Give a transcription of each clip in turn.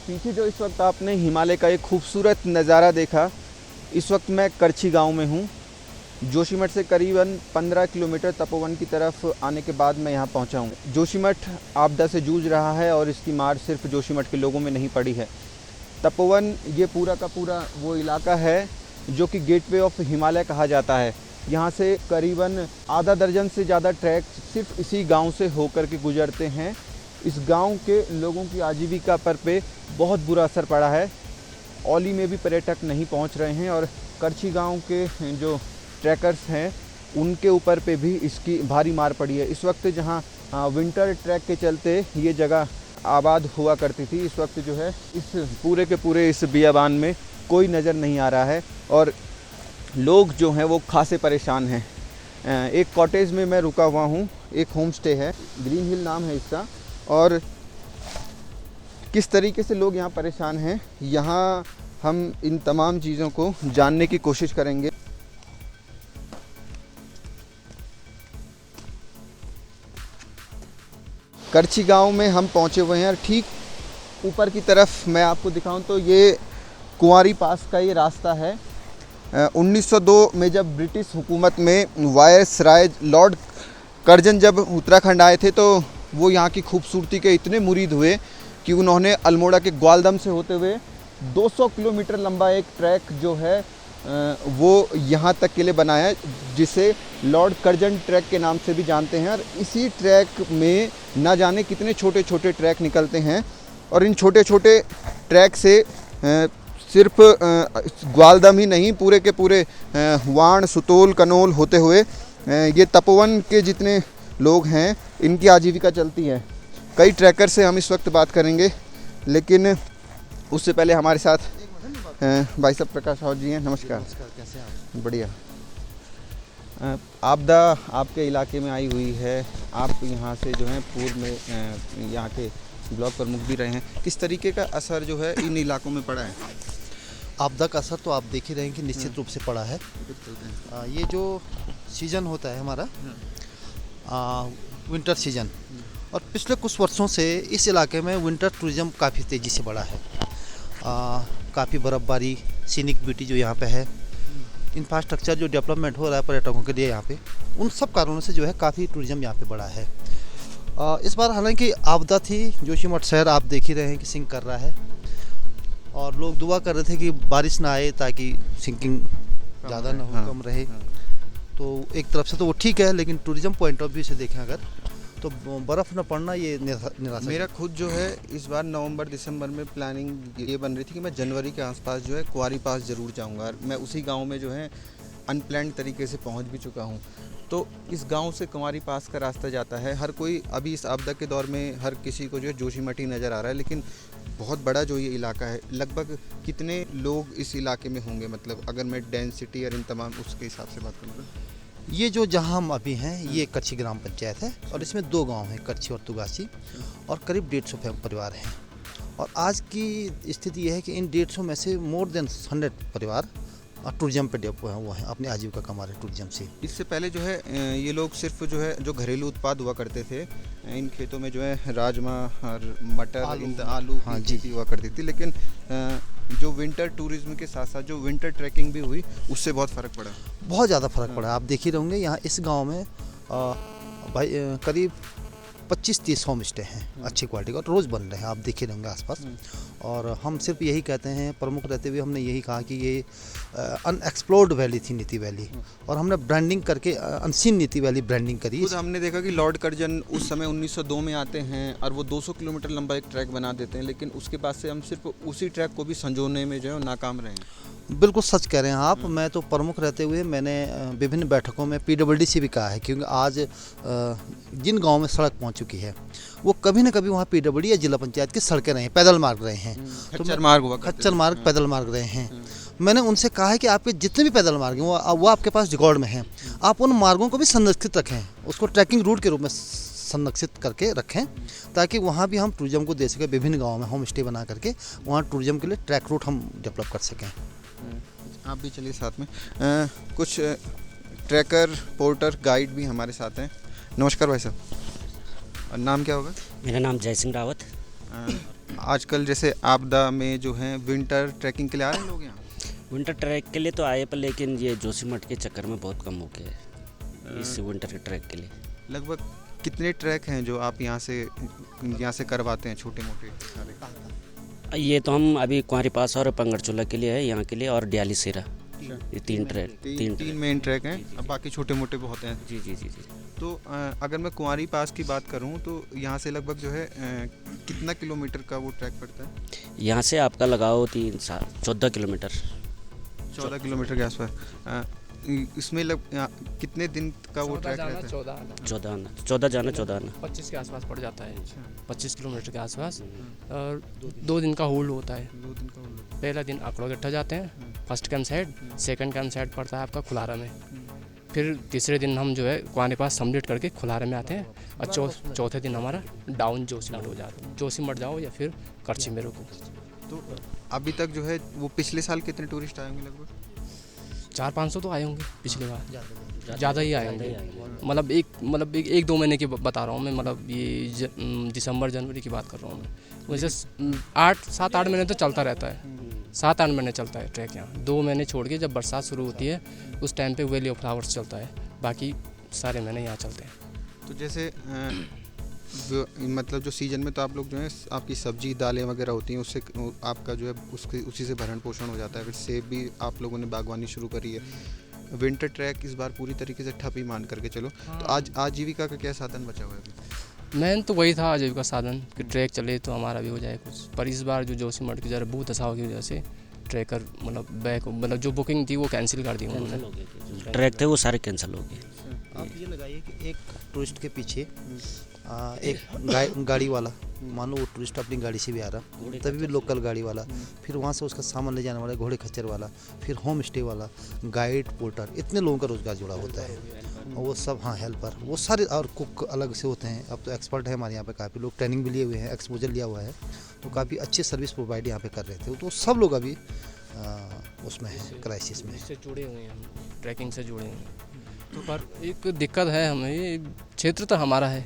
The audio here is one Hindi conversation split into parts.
पीछे जो इस वक्त आपने हिमालय का एक खूबसूरत नज़ारा देखा, इस वक्त मैं करछी गांव में हूं। जोशीमठ से करीबन 15 किलोमीटर तपोवन की तरफ आने के बाद मैं यहां पहुंचा हूं। जोशीमठ आपदा से जूझ रहा है और इसकी मार सिर्फ जोशीमठ के लोगों में नहीं पड़ी है। तपोवन ये पूरा का पूरा वो इलाका है जो कि गेटवे ऑफ हिमालय कहा जाता है। यहाँ से करीबन आधा दर्जन से ज़्यादा ट्रैक सिर्फ इसी गांव से होकर के गुजरते हैं। इस गांव के लोगों की आजीविका पर पे बहुत बुरा असर पड़ा है। औली में भी पर्यटक नहीं पहुंच रहे हैं और करछी गांव के जो ट्रैकर्स हैं उनके ऊपर पे भी इसकी भारी मार पड़ी है। इस वक्त जहां विंटर ट्रैक के चलते ये जगह आबाद हुआ करती थी, इस वक्त जो है इस पूरे के पूरे इस बियाबान में कोई नज़र नहीं आ रहा है और लोग जो हैं वो खासे परेशान हैं। एक कॉटेज में मैं रुका हुआ हूँ, एक होम स्टे है, ग्रीन हिल नाम है इसका। और किस तरीके से लोग यहाँ परेशान हैं, यहाँ हम इन तमाम चीज़ों को जानने की कोशिश करेंगे। करछी गांव में हम पहुँचे हुए हैं और ठीक ऊपर की तरफ मैं आपको दिखाऊं तो ये कुंवारी पास का ये रास्ता है। 1902 में जब ब्रिटिश हुकूमत में वायसराय लॉर्ड कर्जन जब उत्तराखंड आए थे तो वो यहाँ की खूबसूरती के इतने मुरीद हुए कि उन्होंने अल्मोड़ा के ग्वालदम से होते हुए 200 किलोमीटर लंबा एक ट्रैक जो है वो यहाँ तक के लिए बनाया, जिसे लॉर्ड कर्जन ट्रैक के नाम से भी जानते हैं। और इसी ट्रैक में ना जाने कितने छोटे छोटे ट्रैक निकलते हैं और इन छोटे छोटे ट्रैक से सिर्फ ग्वालदम ही नहीं, पूरे के पूरे वाण, सुतोल, कनोल होते हुए ये तपोवन के जितने लोग हैं इनकी आजीविका चलती है। कई ट्रैकर से हम इस वक्त बात करेंगे, लेकिन उससे पहले हमारे साथ भाई साहब प्रकाश रावत जी हैं। नमस्कार। कैसे हैं? बढ़िया। आपदा आपके इलाके में आई हुई है, आप यहाँ से जो है पूर्व में यहाँ के ब्लॉक प्रमुख भी रहे हैं। किस तरीके का असर जो है इन इलाकों में पड़ा है? आपदा का असर तो आप देख ही रहे हैं कि निश्चित रूप से पड़ा है। ये जो सीज़न होता है हमारा विंटर सीज़न, और पिछले कुछ वर्षों से इस इलाके में विंटर टूरिज़्म काफ़ी तेज़ी से बढ़ा है। काफ़ी बर्फ़बारी, सीनिक ब्यूटी जो यहाँ पे है, इंफ्रास्ट्रक्चर जो डेवलपमेंट हो रहा है पर्यटकों के लिए यहाँ पे, उन सब कारणों से जो है काफ़ी टूरिज़्म यहाँ पे बढ़ा है। इस बार हालांकि आपदा थी, जोशीमठ शहर आप देख ही रहे हैं कि सिंक कर रहा है और लोग दुआ कर रहे थे कि बारिश ना आए ताकि सिंकिंग ज़्यादा ना हो, कम रहे। तो एक तरफ से तो वो ठीक है, लेकिन टूरिज़्म पॉइंट ऑफ व्यू से देखें अगर तो बर्फ़ न पड़ना ये निराशा। मेरा खुद जो है इस बार नवंबर दिसंबर में प्लानिंग ये बन रही थी कि मैं जनवरी के आसपास जो है कुंवारी पास ज़रूर जाऊंगा। मैं उसी गांव में जो है अनप्लान्ड तरीके से पहुंच भी चुका हूं। तो इस गांव से कुंवारी पास का रास्ता जाता है। हर कोई अभी इस आपदा के दौर में हर किसी को जो है जोशीमठ ही नज़र आ रहा है, लेकिन बहुत बड़ा जो ये इलाका है, लगभग कितने लोग इस इलाके में होंगे? मतलब अगर मैं डेंसिटी और इन तमाम उसके हिसाब से बात करूँ। ये जो जहाँ हम अभी हैं ये करछी ग्राम पंचायत है और इसमें 2 गांव हैं, करछी और तुगासी, और करीब 150 परिवार हैं। और आज की स्थिति ये है कि इन 150 में से मोर देन 100 परिवार टूरिज्म पे डेवलप हुए हैं, अपनी आजीविका कमा रहे हैं टूरिज्म से। इससे पहले जो है ये लोग सिर्फ जो है जो घरेलू उत्पाद हुआ करते थे, इन खेतों में जो है राजमा और मटर, आलू हाँ की खेती हुआ करती थी, लेकिन जो विंटर टूरिज्म के साथ साथ जो विंटर ट्रैकिंग भी हुई उससे बहुत फ़र्क पड़ा। बहुत ज़्यादा फ़र्क पड़ा। आप देख ही रहोगे यहाँ इस गांव में भाई करीब 25-30 होम स्टे हैं अच्छी क्वालिटी का, रोज़ बन रहे हैं, आप देख ही रहेंगे आसपास। और हम सिर्फ यही कहते हैं, प्रमुख रहते हुए हमने यही कहा कि ये अनएक्सप्लोर्ड वैली थी, नीति वैली, और हमने ब्रांडिंग करके अनसीन नीति वैली ब्रांडिंग करी। खुद हमने देखा कि लॉर्ड कर्जन उस समय 1902 में आते हैं और वो 200 किलोमीटर लंबा एक ट्रैक बना देते हैं, लेकिन उसके बाद से हम सिर्फ उसी ट्रैक को भी संजोने में जो है नाकाम रहे हैं। बिल्कुल सच कह रहे हैं आप। मैं तो प्रमुख रहते हुए मैंने विभिन्न बैठकों में PWD से भी कहा है, क्योंकि आज जिन गाँव में सड़क पहुँच चुकी है वो कभी ना कभी वहाँ PWD या जिला पंचायत की सड़कें रहे हैं, पैदल मार्ग रहे हैं, खच्चर मार्ग हुआ, खच्चर मार्ग, पैदल मार्ग रहे हैं। मैंने उनसे कहा है कि आपके जितने भी पैदल मार्ग हैं वो आपके पास रिकॉर्ड में हैं, आप उन मार्गों को भी संरक्षित रखें, उसको ट्रैकिंग रूट के रूप में संरक्षित करके रखें, ताकि वहाँ भी हम टूरिज्म को दे सकें। विभिन्न गाँव में होम स्टे बना करके वहाँ टूरिज्म के लिए ट्रैक रूट हम डेवलप कर सकें। आप भी चलिए साथ में। कुछ ट्रैकर, पोर्टर, गाइड भी हमारे साथ हैं। नमस्कार भाई साहब, नाम क्या होगा? मेरा नाम जय सिंह रावत। आजकल जैसे आपदा में जो है विंटर ट्रैकिंग के लिए आ रहे हैं लोग यहाँ? विंटर ट्रैक के लिए तो आए पर लेकिन ये जोशीमठ के चक्कर में बहुत कम हो गया है इस विंटर के ट्रैक के लिए। लगभग कितने ट्रैक हैं जो आप यहाँ से करवाते हैं, छोटे मोटे सारे? ये तो हम अभी कुंवारी पास और पंगड़चूला के लिए है, यहाँ के लिए, और डियाली सेरा, ये तीन मेन ट्रैक हैं, अब बाकी छोटे मोटे बहुत हैं। जी जी जी जी। तो अगर मैं कुंवारी पास की बात करूं तो यहाँ से लगभग जो है कितना किलोमीटर का वो ट्रैक पड़ता है? यहाँ से आपका लगाओ 14 किलोमीटर। 14 किलोमीटर के आसपास। इसमें कितने दिन का वो ट्रैक रहता है? 14 जाना 14 आना। 25 के आसपास पड़ जाता है, 25 किलोमीटर के आसपास, और 2 दिन का होल्ड होता है। 2 दिन का होल्ड। पहला दिन आकड़ो गट्ठा जाते हैं, first camp side, second camp side पड़ता है आपका खुलारा में। फिर तीसरे दिन हम जो है कुआने पास कंप्लीट करके खुलारे में आते हैं, और चौथे दिन हमारा डाउन जोशीमठ हो जाता है। जोशीमठ जाओ या फिर करची में रुको। तो अभी तक जो है वो पिछले साल कितने टूरिस्ट आए होंगे? लगभग 400-500 तो आए होंगे पिछली बार, ज़्यादा ही आए होंगे। मतलब एक 2 महीने की बता रहा हूँ मैं, मतलब ये दिसंबर जनवरी की बात कर रहा हूँ मैं। वैसे 7-8 महीने तो चलता रहता है, 7-8 महीने चलता है ट्रैक यहाँ। 2 महीने छोड़ के जब बरसात शुरू होती है उस टाइम पे वैली ऑफ फ्लावर्स चलता है, बाकी सारे महीने यहाँ चलते हैं। तो जैसे मतलब जो सीजन में तो आप लोग जो है आपकी सब्जी दालें वगैरह होती हैं, उससे आपका जो है उसी से भरण पोषण हो जाता है। फिर सेब भी आप लोगों ने बागवानी शुरू करी है। विंटर ट्रैक इस बार पूरी तरीके से ठप ही मान करके चलो। तो आज आजीविका का क्या साधन बचा हुआ है अभी? मेन तो वही था आजीविका साधन कि ट्रैक चले तो हमारा भी हो जाए कुछ। पर इस बार जो जोशीमठ की ज़रा भूत दशा की वजह से ट्रैकर मतलब जो बुकिंग थी वो कैंसिल कर दी उन्होंने। ट्रैक थे वो सारे कैंसिल हो गए। आप ये लगाइए कि एक टूरिस्ट के पीछे एक गाड़ी वाला, मान लो वो टूरिस्ट अपनी गाड़ी से भी आ रहा, तभी भी लोकल गाड़ी वाला, फिर वहाँ से उसका सामान ले जाने वाला घोड़े खच्चर वाला, फिर होम स्टे वाला, गाइड, पोर्टर, इतने लोगों का रोजगार जुड़ा होता है। और वो सब, हाँ, हेल्पर, वो सारे, और कुक अलग से होते हैं। अब तो एक्सपर्ट है हमारे यहाँ पे, काफ़ी लोग ट्रेनिंग भी लिए हुए हैं, एक्सपोजर लिया हुआ है, तो काफ़ी अच्छी सर्विस प्रोवाइड यहाँ पे कर रहे थे। तो सब लोग अभी उसमें है, क्राइसिस में। इससे जुड़े हुए हैं, हम ट्रैकिंग से जुड़े हैं। तो पर एक दिक्कत है हमें, ये क्षेत्र तो हमारा है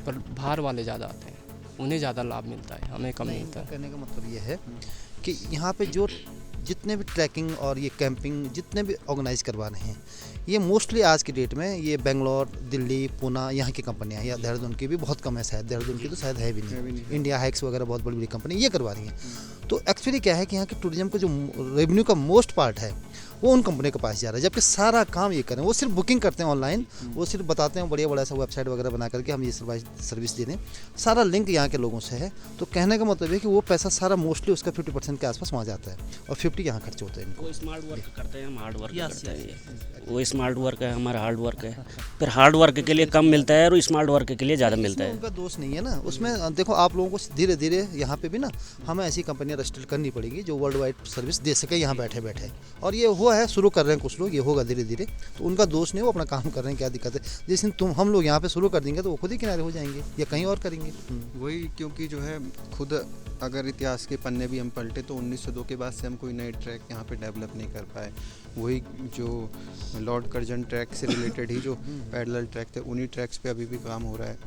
पर बाहर वाले ज़्यादा आते हैं, उन्हें ज़्यादा लाभ मिलता है, हमें कम मिलता है। कहने का मतलब ये है कि यहाँ पे जो जितने भी ट्रैकिंग और ये कैंपिंग जितने भी ऑर्गेनाइज करवा रहे हैं, ये मोस्टली आज की डेट में ये बेंगलोर, दिल्ली, पूना, यहाँ की कंपनियाँ, या देहरादून की भी बहुत कम है, शायद देहरादून की तो शायद है भी नहीं, इंडिया हाइक्स वगैरह बहुत बड़ी बड़ी कंपनी ये करवा रही हैं। तो एक्चुअली क्या है कि यहाँ के टूरिज्म का जो रेवेन्यू का मोस्ट पार्ट है वो उन कंपनी के पास जा रहा है, जबकि सारा काम ये करें, वो सिर्फ बुकिंग करते हैं ऑनलाइन, वो सिर्फ बताते हैं बढ़िया बड़ा सा वेबसाइट वगैरह बना करके हम ये सर्विस दे दें, सारा लिंक यहाँ के लोगों से है। तो कहने का मतलब है कि वो पैसा सारा मोस्टली उसका 50% के आसपास वहाँ जाता है और 50 यहाँ खर्च होते हैं। वो स्मार्ट वर्क करते हैं, हम हार्ड वर्क करते हैं। वो स्मार्ट वर्क है, हमारा हार्ड वर्क है। फिर हार्ड वर्क के लिए कम मिलता है और स्मार्ट वर्क के लिए ज़्यादा मिलता है। उनका दोष नहीं है ना उसमें। देखो आप लोगों को धीरे धीरे यहाँ पे भी ना हमें ऐसी कंपनियाँ रजिस्टर करनी पड़ेगी जो वर्ल्ड वाइड सर्विस दे सके यहाँ बैठे बैठे, और ये हुआ है, शुरू कर रहे हैं कुछ लोग, ये होगा धीरे धीरे। तो उनका दोष नहीं, वो अपना काम कर रहे हैं, क्या दिक्कत है। जिस दिन हम लोग यहाँ पे शुरू कर देंगे तो वो खुद ही किनारे हो जाएंगे या कहीं और करेंगे। वही, क्योंकि जो है खुद अगर इतिहास के पन्ने भी हम पलटे तो 1902 के बाद से हम कोई नए ट्रैक यहाँ पे डेवलप नहीं कर पाए। वही जो लॉर्ड कर्जन ट्रैक से रिलेटेड ही जो पैरेलल ट्रैक थे, उन्हीं ट्रैक्स पे अभी भी काम हो रहा है।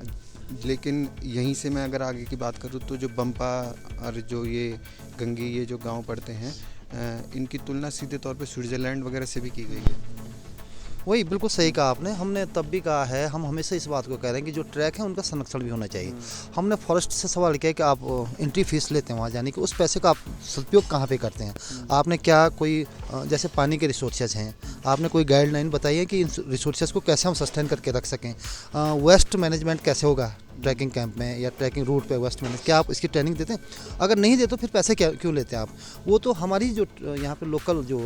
लेकिन यहीं से मैं अगर आगे की बात करूँ तो जो बम्पा और जो ये गंगी, ये जो गांव पड़ते हैं, इनकी तुलना सीधे तौर पे स्विट्ज़रलैंड वगैरह से भी की गई है। वही बिल्कुल सही कहा आपने, हमने तब भी कहा है, हम हमेशा इस बात को कह रहे हैं कि जो ट्रैक है उनका संरक्षण भी होना चाहिए। हमने फॉरेस्ट से सवाल किया कि आप एंट्री फीस लेते हैं वहाँ जाने की, उस पैसे का आप सदुपयोग कहाँ पे करते हैं? आपने क्या कोई जैसे पानी के रिसोर्सेज हैं, आपने कोई गाइडलाइन बताई है कि इन रिसोर्सेज को कैसे हम सस्टेन करके रख सकें? वेस्ट मैनेजमेंट कैसे होगा ट्रैकिंग कैंप में या ट्रैकिंग रूट पे वेस्ट मैनेज, क्या आप इसकी ट्रेनिंग देते हैं? अगर नहीं देते तो फिर पैसे क्यों लेते हैं आप? वो तो हमारी जो यहाँ पे लोकल जो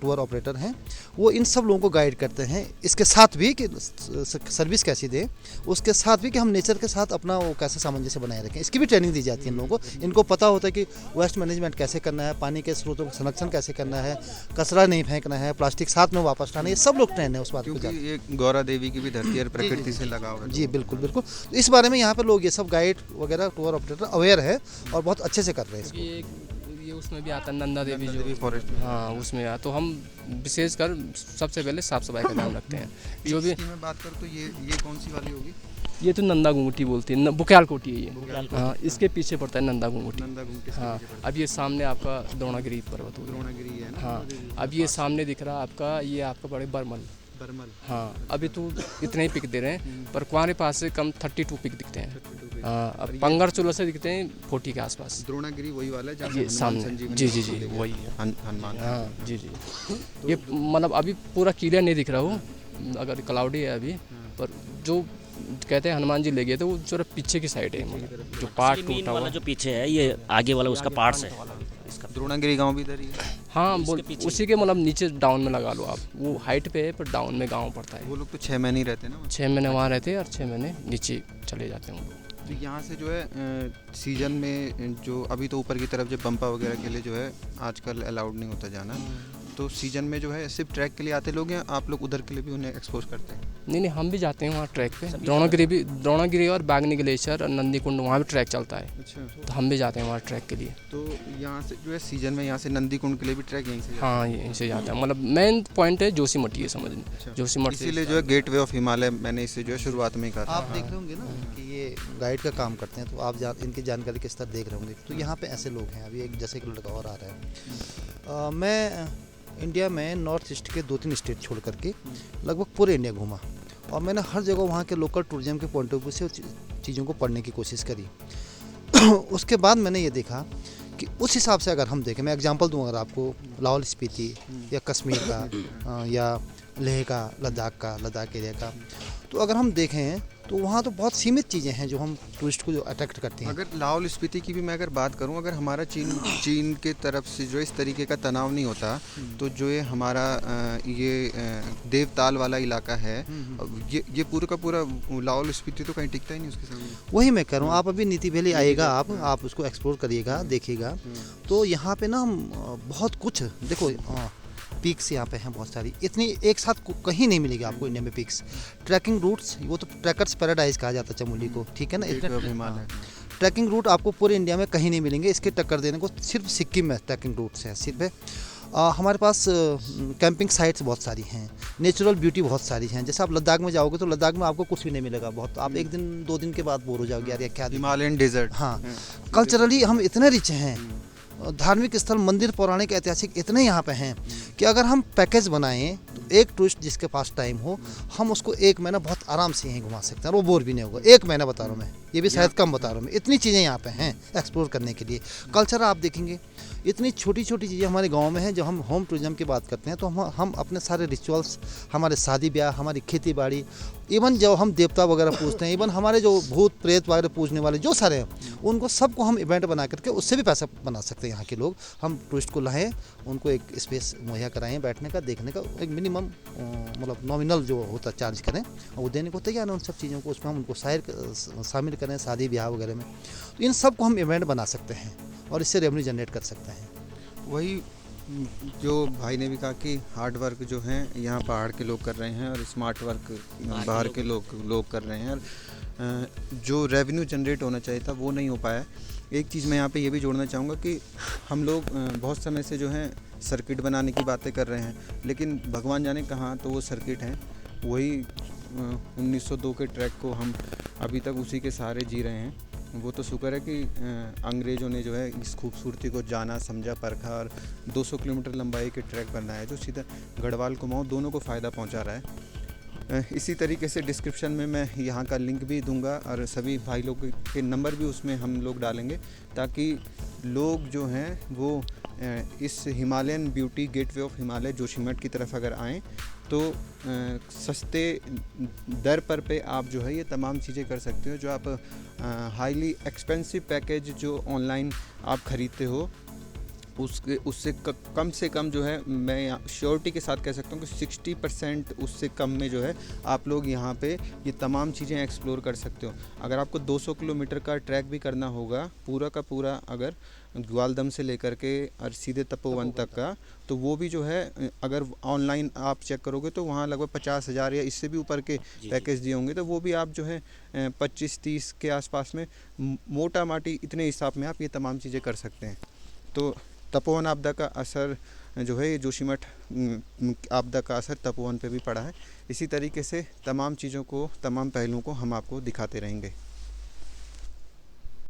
टूर ऑपरेटर हैं वो इन सब लोगों को गाइड करते हैं, इसके साथ भी कि सर्विस कैसी दें, उसके साथ भी कि हम नेचर के साथ अपना वो कैसे सामंजस्य बनाए रखें, इसकी भी ट्रेनिंग दी जाती है इन लोगों को। इनको पता होता है कि वेस्ट मैनेजमेंट कैसे करना है, पानी के स्रोतों का संरक्षण कैसे करना है, कचरा नहीं फेंकना है, प्लास्टिक साथ में वापस लाना है, ये सब लोग ट्रेन है उस बात को। क्योंकि ये गौरा देवी की भी धरती और प्रकृति से लगाव है। जी बिल्कुल बिल्कुल, इस बारे में यहाँ पे लोग ये सब गाइड वगैरह टूर ऑपरेटर अवेयर है और बहुत अच्छे से कर रहे हैं इसको। ये उसमें भी आता है नंदा देवी देवी जो फॉरेस्ट हाँ उसमें तो हम विशेषकर सबसे पहले साफ़ सफाई का ध्यान रखते हैं जो भी। की मैं बात करूँ तो ये कौन सी वाली होगी? ये तो नंदा घुंगटी बोलती है बुक्याल कोटी है ये। हाँ इसके पीछे पड़ता है नंदा घुंगटी। नंदा घूमटे हाँ अब ये सामने आपका द्रोणागिरी पर्वत हो गया। द्रोणागिरी है ना? हाँ अब ये सामने दिख रहा है आपका, ये आपका बड़े बरमल। बरमल। हाँ अभी तो इतने ही पिक दे रहे हैं पर कुआरे पास से कम 32 पिक दिखते हैं। हाँ अब पंगर चूल्हा से दिखते हैं 40 के आसपास। द्रोणागिरी वही वाला है जहाँ ये सामने जी वही है हनुमान। हाँ जी ये मतलब अभी पूरा क्लियर नहीं दिख रहा हो, अगर क्लाउडी है अभी, पर जो कहते हैं हनुमान जी ले गए थे वो जरा पीछे की साइड है, मतलब जो पार्ट मेन टूटा वाला हुआ। जो पीछे है ये आगे वाला उसका पार्ट्स है इसका। द्रोणागिरी गांव भी इधर ही है। हाँ बोल उसी के मतलब नीचे डाउन में लगा लो आप, वो हाइट पे है पर डाउन में गांव पड़ता है। वो लोग तो 6 महीने ही रहते हैं ना। 6 महीने वहाँ रहते हैं और 6 महीने नीचे चले जाते हैं वो लोग। तो यहाँ से जो है सीजन में जो अभी तो ऊपर की तरफ जो बम्पा वगैरह के लिए जो है आजकल अलाउड नहीं होता जाना, तो सीजन में जो है सिर्फ ट्रैक के लिए आते लोग, या आप लोग उधर के लिए भी उन्हें एक्सपोज करते हैं? नहीं हम भी जाते हैं वहाँ ट्रैक पे। द्रोणागिरी और बागनी ग्लेशियर और नंदी कुंड वहाँ भी ट्रैक चलता है, अच्छा। तो हम भी जाते हैं वहाँ ट्रैक के लिए। तो यहाँ से जो है सीजन में यहाँ से नंदी कुंड के लिए भी ट्रैक यहीं से जाता है? हाँ यहीं से जाता है, मतलब मेन पॉइंट है जोशीमठ है समझ में। जोशीमठ इसीलिए जो है गेटवे ऑफ हिमालय मैंने इसे जो है शुरुआत में ही कहा था। आप देख रहे होंगे ना कि ये गाइड का काम करते हैं, तो आप इनकी जानकारी किस तरह देख रहे होंगे। तो यहाँ पे ऐसे लोग हैं, अभी एक जैसे एक लड़का और आ रहा है। मैं इंडिया में नॉर्थ ईस्ट के 2-3 स्टेट छोड़ करके लगभग पूरे इंडिया घूमा, और मैंने हर जगह वहाँ के लोकल टूरिज्म के पॉइंट ऑफ व्यू से चीज़ों को पढ़ने की कोशिश करी। उसके बाद मैंने ये देखा कि उस हिसाब से अगर हम देखें, मैं एग्जांपल दूँ अगर आपको, लाहौल स्पीति या कश्मीर का या लेह का, लद्दाख एरिया का, तो अगर हम देखें तो वहाँ तो बहुत सीमित चीज़ें हैं जो हम टूरिस्ट को जो अट्रैक्ट करते हैं। अगर लाहौल स्पीति की भी मैं अगर बात करूं, अगर हमारा चीन के तरफ से जो इस तरीके का तनाव नहीं होता, तो जो ये हमारा ये देवताल वाला इलाका है, ये पूरा का पूरा लाहौल स्पीति तो कहीं टिकता ही नहीं उसके सामने। वही मैं कह रहा हूँ, आप अभी नीति वैली आइएगा, आप उसको एक्सप्लोर करिएगा, देखिएगा, तो यहाँ पे ना हम बहुत कुछ देखो। पीक्स यहाँ पे हैं बहुत सारी, इतनी एक साथ कहीं नहीं मिलेगी आपको इंडिया में पीक्स। ट्रैकिंग रूट्स, वो तो ट्रैकर्स पैराडाइज कहा जाता है चमोली को, ठीक है ना। इतने ट्रैकिंग रूट आपको पूरे इंडिया में कहीं नहीं मिलेंगे, इसके टक्कर देने को सिर्फ सिक्किम में ट्रैकिंग रूट्स हैं सिर्फ है। हमारे पास कैंपिंग साइट्स बहुत सारी हैं, नेचुरल ब्यूटी बहुत सारी हैं। जैसे आप लद्दाख में जाओगे तो लद्दाख में आपको कुछ भी नहीं मिलेगा, बहुत आप 1 दिन 2 दिन के बाद बोर हो जाओगे, यार ये क्या हिमालयन डेजर्ट। हाँ कल्चरली हम इतने रिच हैं, धार्मिक स्थल, मंदिर, पौराणिक, ऐतिहासिक इतने यहाँ पे हैं कि अगर हम पैकेज बनाएं तो एक टूरिस्ट जिसके पास टाइम हो, हम उसको 1 महीना बहुत आराम से यहीं घुमा सकते हैं, वो बोर भी नहीं होगा। 1 महीना बता रहा हूँ मैं, ये भी शायद कम बता रहा हूँ मैं, इतनी चीज़ें यहाँ पे हैं एक्सप्लोर करने के लिए। कल्चर आप देखेंगे, इतनी छोटी छोटी चीज़ें हमारे गांव में हैं। जब हम होम टूरिज्म की बात करते हैं तो हम अपने सारे रिचुअल्स, हमारे शादी ब्याह, हमारी खेती बाड़ी, इवन जब हम देवता वगैरह पूजते हैं, इवन हमारे जो भूत प्रेत वगैरह पूजने वाले जो सारे हैं, उनको सबको हम इवेंट बना करके उससे भी पैसा बना सकते हैं। यहाँ के लोग, हम टूरिस्ट को लाएँ, उनको एक स्पेस मुहैया कराएँ बैठने का, देखने का, एक मिनिमम मतलब नॉमिनल जो होता चार्ज करें, वो देने को तैयार है उन सब चीज़ों को, उसमें हम उनको शामिल करें शादी ब्याह वगैरह में। तो इन सब को हम इवेंट बना सकते हैं और इससे रेवेन्यू जनरेट कर सकते हैं। वही जो भाई ने भी कहा कि हार्ड वर्क जो है यहाँ पहाड़ के लोग कर रहे हैं और स्मार्ट वर्क बाहर के लोग कर रहे हैं, और जो रेवेन्यू जनरेट होना चाहिए था वो नहीं हो पाया। एक चीज़ मैं यहाँ पे ये भी जोड़ना चाहूँगा कि हम लोग बहुत समय से जो है सर्किट बनाने की बातें कर रहे हैं, लेकिन भगवान जाने कहाँ तो वो सर्किट हैं। वही 1902 के ट्रैक को हम अभी तक उसी के सहारे जी रहे हैं। वो तो शुक्र है कि अंग्रेज़ों ने जो है इस खूबसूरती को जाना, समझा, परखा और 200 किलोमीटर लंबाई के ट्रैक बनाया जो सीधा गढ़वाल कुमाऊँ दोनों को फ़ायदा पहुंचा रहा है। इसी तरीके से डिस्क्रिप्शन में मैं यहाँ का लिंक भी दूंगा और सभी भाई लोग के नंबर भी उसमें हम लोग डालेंगे, ताकि लोग जो हैं वो इस Himalayan beauty gateway of Himalaya Joshimath की तरफ अगर आएँ तो सस्ते दर पर पे आप जो है ये तमाम चीज़ें कर सकते हो। जो आप हाईली एक्सपेंसिव पैकेज जो ऑनलाइन आप ख़रीदते हो उससे कम से कम जो है, मैं श्योरिटी के साथ कह सकता हूँ कि 60% उससे कम में जो है आप लोग यहाँ पे ये तमाम चीज़ें एक्सप्लोर कर सकते हो। अगर आपको 200 किलोमीटर का ट्रैक भी करना होगा पूरा का पूरा, अगर ग्वालदम से लेकर के और सीधे तपोवन तक का, तो वो भी जो है अगर ऑनलाइन आप चेक करोगे तो वहाँ लगभग 50,000 या इससे भी ऊपर के पैकेज दिए होंगे, तो वो भी आप जो है 25-30 के आसपास में मोटा माटी इतने हिसाब में आप ये तमाम चीज़ें कर सकते हैं। तो तपोवन आपदा का असर जो है ये जोशीमठ आपदा का असर तपोवन पे भी पड़ा है। इसी तरीके से तमाम चीज़ों को, तमाम पहलुओं को हम आपको दिखाते रहेंगे।